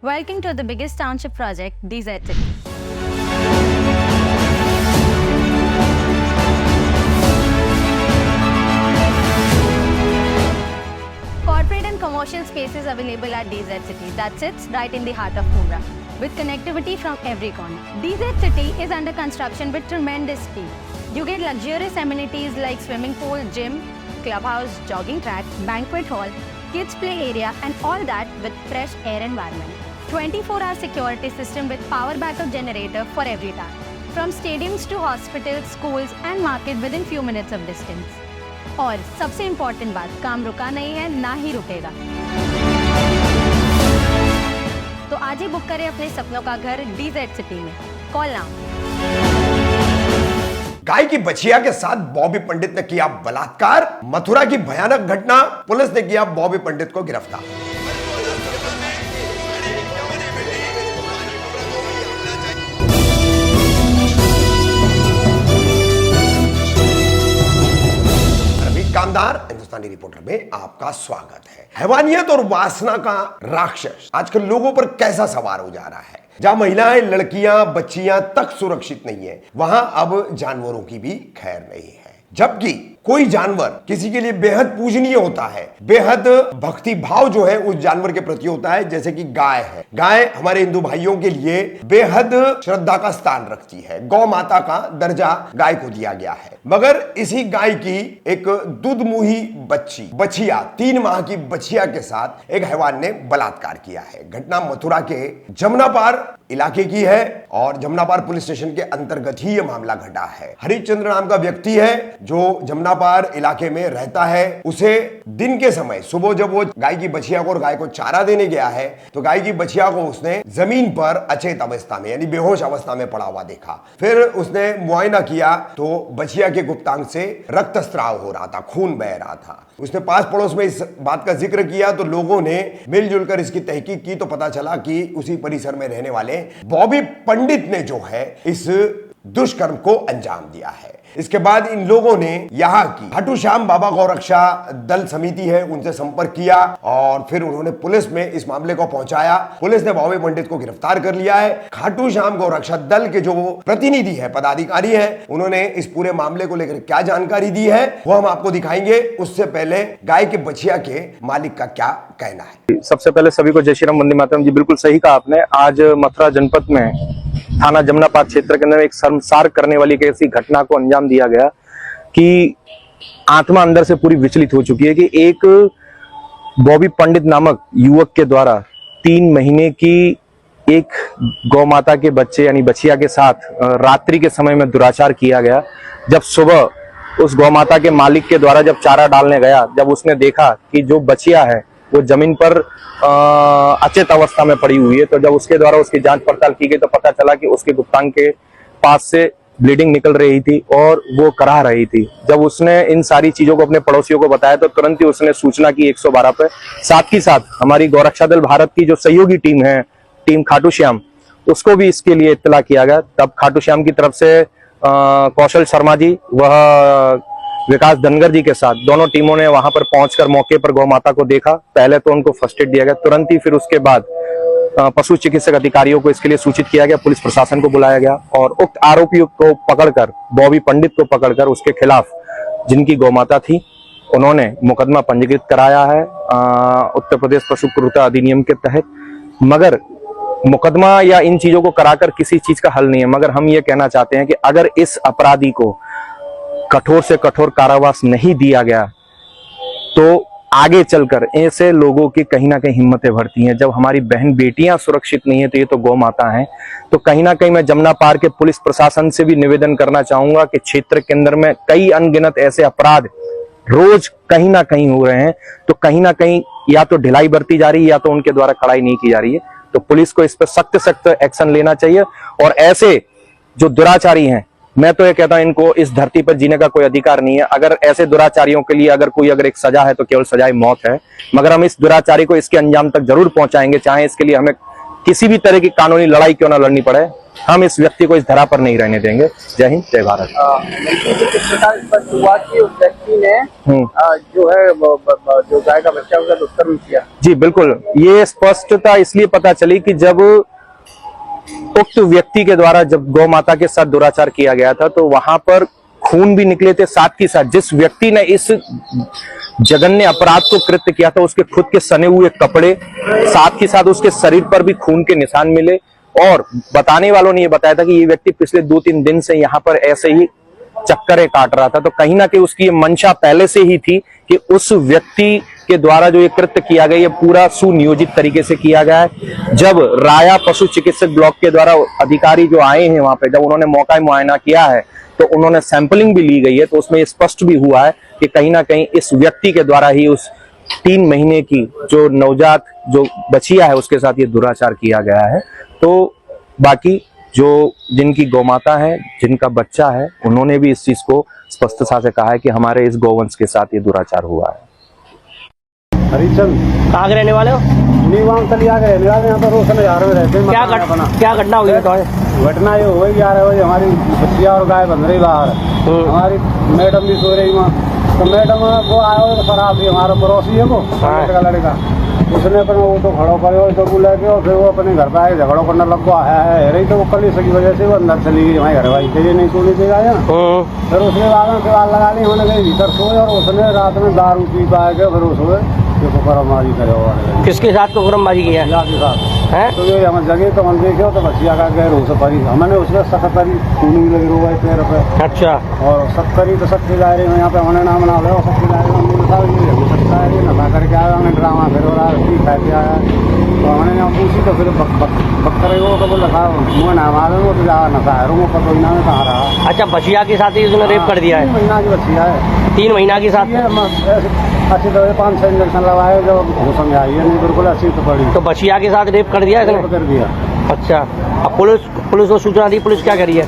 Welcome to the biggest township project, DZ City. Corporate and commercial spaces available at DZ City that sits right in the heart of Mumra, with connectivity from every corner. DZ City is under construction with tremendous speed. You get luxurious amenities like swimming pool, gym, clubhouse, jogging track, banquet hall, kids play area and all that with fresh air environment. 24-hour security system with power backup generator for every town. From stadiums to hospitals, schools and market within few minutes of distance. और सबसे important बात, काम रुका नहीं है, ना ही रुकेगा। तो आज ही बुक करें अपने सपनों का घर DZ सिटी में। Call now. गाय की बछिया के साथ बॉबी पंडित ने किया बलात्कार। मथुरा की भयानक घटना, पुलिस ने किया बॉबी पंडित को गिरफ्तार। कामदार हिंदुस्तानी रिपोर्टर में आपका स्वागत है। हैवानियत और वासना का राक्षस आजकल लोगों पर कैसा सवार हो जा रहा है। जहां महिलाएं, लड़कियां, बच्चियां तक सुरक्षित नहीं है, वहां अब जानवरों की भी खैर नहीं है। जबकि कोई जानवर किसी के लिए बेहद पूजनीय होता है, बेहद भक्ति भाव जो है उस जानवर के प्रति होता है, जैसे कि गाय है। गाय हमारे हिंदू भाइयों के लिए बेहद श्रद्धा का स्थान रखती है। गौ माता का दर्जा गाय को दिया गया है। मगर इसी गाय की एक दुधमुही बछिया 3 माह की बछिया के साथ एक हैवान ने बलात्कार किया है। घटना मथुरा के जमनापार इलाके की है और जमनापार पुलिस स्टेशन के अंतर्गत ही यह मामला घटा है। हरिश्चंद्र नाम का व्यक्ति है जो जमनापार इलाके में रहता है। उसे दिन के समय सुबह जब वो गाय की बछिया को और गाय को चारा देने गया है तो गाय की बछिया को उसने जमीन पर अचेत अवस्था में यानी बेहोश अवस्था में पड़ा हुआ देखा। फिर उसने मुआयना किया तो बछिया के गुप्तांग से रक्तस्राव हो रहा था, खून बह रहा था। उसने पास पड़ोस में इस बात का जिक्र किया तो लोगों ने मिलजुल कर इसकी तहकीक की तो पता चला कि उसी परिसर में रहने वाले बॉबी पंडित ने जो है इस दुष्कर्म को अंजाम दिया है। इसके बाद इन लोगों ने यहाँ की खाटू श्याम बाबा गौरक्षा दल समिति है उनसे संपर्क किया और फिर उन्होंने पुलिस में इस मामले को पहुंचाया। पुलिस ने बॉबी पंडित को गिरफ्तार कर लिया है। खाटू श्याम गौरक्षा दल के जो प्रतिनिधि है, पदाधिकारी है, उन्होंने इस पूरे मामले को लेकर क्या जानकारी दी है वो हम आपको दिखाएंगे। उससे पहले गाय के बछिया के मालिक का क्या कहना है। सबसे पहले सभी को जय श्री राम, वंदे मातरम। जी बिल्कुल सही कहा आपने। आज मथुरा जनपद में थाना जमनापार क्षेत्र के अंदर एक शर्मसार करने वाली एक ऐसी घटना को अंजाम दिया गया कि आत्मा अंदर से पूरी विचलित हो चुकी है कि एक बॉबी पंडित नामक युवक के द्वारा 3 महीने की एक गौ माता के बच्चे यानी बछिया के साथ रात्रि के समय में दुराचार किया गया। जब सुबह उस गौ माता के मालिक के द्वारा जब चारा डालने गया, जब उसने देखा कि जो बछिया है वो जमीन पर अचेत अवस्था में पड़ी हुई है, तो जब उसके द्वारा उसकी जांच पड़ताल की गई तो पता चला कि उसके गुप्तांग के पास से ब्लीडिंग निकल रही थी और वो कराह रही थी। जब उसने इन सारी चीजों को अपने पड़ोसियों को बताया तो तुरंत ही उसने सूचना की 112 पे। साथ ही साथ हमारी गौरक्षा दल भारत की जो सहयोगी टीम है, टीम खाटू श्याम, उसको भी इसके लिए इत्तला किया गया। तब खाटू श्याम की तरफ से कौशल शर्मा जी वह विकास धनगर जी के साथ दोनों टीमों ने वहां पर पहुंचकर मौके पर गौ माता को देखा। पहले तो उनको फर्स्ट एड दिया गया, तुरंत ही फिर उसके बाद पशु चिकित्सक अधिकारियों को इसके लिए सूचित किया गया, पुलिस प्रशासन को बुलाया गया और उक्त आरोपियों को पकड़कर, बॉबी पंडित को पकड़कर उसके खिलाफ जिनकी गौ माता थी उन्होंने मुकदमा पंजीकृत कराया है उत्तर प्रदेश पशु क्रूरता अधिनियम के तहत। मगर मुकदमा या इन चीजों को कराकर किसी चीज का हल नहीं है। मगर हम ये कहना चाहते हैं कि अगर इस अपराधी को कठोर से कठोर कारावास नहीं दिया गया तो आगे चलकर ऐसे लोगों की कहीं ना कहीं हिम्मतें बढ़ती हैं। जब हमारी बहन बेटियां सुरक्षित नहीं है तो ये तो गौ माता हैं। तो कहीं ना कहीं मैं जमनापार के पुलिस प्रशासन से भी निवेदन करना चाहूंगा कि क्षेत्र के अंदर में कई अनगिनत ऐसे अपराध रोज कहीं ना कहीं हो रहे हैं, तो कहीं ना कहीं या तो ढिलाई बरती जा रही है या तो उनके द्वारा कड़ाई नहीं की जा रही है। तो पुलिस को इस पर सख्त एक्शन लेना चाहिए और ऐसे जो दुराचारी हैं, मैं तो ये कहता हूं इनको इस धरती पर जीने का कोई अधिकार नहीं है। अगर ऐसे दुराचारियों के लिए अगर एक सजा है तो केवल सजाए मौत है। मगर हम इस दुराचारी को इसके अंजाम तक जरूर पहुंचाएंगे, चाहे इसके लिए हमें किसी भी तरह की कानूनी लड़ाई क्यों ना लड़नी पड़े, हम इस व्यक्ति को इस धरा पर नहीं रहने देंगे। जय हिंद, जय भारत। किस प्रकार स्पष्ट हुआ कि उस व्यक्ति ने जो है जो गाय का बच्चा उसका दुष्कर्म किया? जी बिल्कुल, ये स्पष्टता इसलिए पता चली कि जब उक्त व्यक्ति के द्वारा जब गौ माता के साथ दुराचार किया गया था तो वहां पर खून भी निकले थे, साथ ही साथ जिस व्यक्ति ने इस जघन्य अपराध को कृत्य किया था उसके खुद के सने हुए कपड़े, साथ ही साथ उसके शरीर पर भी खून के निशान मिले। और बताने वालों ने ये बताया था कि ये व्यक्ति पिछले 2-3 दिन से यहाँ पर ऐसे ही चक्करे काट रहा था। तो कहीं ना कहीं उसकी ये मंशा पहले से ही थी कि उस व्यक्ति के द्वारा जो ये कृत्य किया गया ये पूरा सुनियोजित तरीके से किया गया है। जब राया पशु चिकित्सक ब्लॉक के द्वारा अधिकारी जो आए हैं वहां पे, जब उन्होंने मौका मुआयना किया है तो उन्होंने सैंपलिंग भी ली गई है, तो उसमें स्पष्ट भी हुआ है कि कहीं ना कहीं इस व्यक्ति के द्वारा ही उस 3 महीने की जो नवजात जो बचिया है उसके साथ ये दुराचार किया गया है। तो बाकी जो जिनकी गौमाता है, जिनका बच्चा है, उन्होंने भी इस चीज को स्पष्टता से कहा है कि हमारे इस गौवंश के साथ ये दुराचार हुआ है। हरिचंद, कहाँ के रहने वाले हो? नीवाम तलिया के रहने वाले, यहाँ पर रोशन हजार में रहते हैं। क्या घटना हुई बताओ? घटना ये हुई 11 बजे, हमारी बच्चिया और गाय बंध रही बाहर। हमारी मैडम भी सो रही वहाँ, तो मैडम वो आया हुआ शराब थी, हमारा पड़ोसी है वो लड़का, उसने अपने वो तो खड़ो करे तो लेके और फिर वो अपने घर पे आए, झगड़ो करने लग गया है रही। तो वो कल की वजह से वो अंदर चली गई, हमारे घर वाली तेजी नहीं सोने देगा है ना। फिर उसके बाद में दीवार लगा ली, होने गई भीतर सोए और उसने रात में दारू पी पाए गए, फिर वो सोए कुकरमबाजी करे। किसके साथ कुकरमबाजी किया के साथ है? तो ये हम जगह तो हम देखे तो बच्चिया का गैर हो सफरी, हमने उसमें 70 खूनी लगी रुपये पैर पे। अच्छा, और 70 तो सबके दायरे में यहाँ पे हमने नाम बना लिया, सबके दायरे में मिलता ये हो सकता है, ये नशा करके आया, हमने ड्रामा फिर हो रहा है, खा के आया। तो हमने यहाँ पूछी तो फिर बक्कर वो कब लगा मुँह ना मालूम वो तो जा नशा है, वो पता ही ना में कहाँ रहा। अच्छा, बचिया के साथ ही उसने रेप कर दिया है? 3 महीना की बच्चिया है। 3 महीना के साथ अच्छी तरह 5-6 इंजेक्शन लगाए जो होश में आई है, नहीं बिल्कुल अच्छी तो पड़ी। तो बचिया के साथ रेप कर दिया इसने? कर दिया। अच्छा, अब पुलिस को सूचना दी, पुलिस क्या करी है?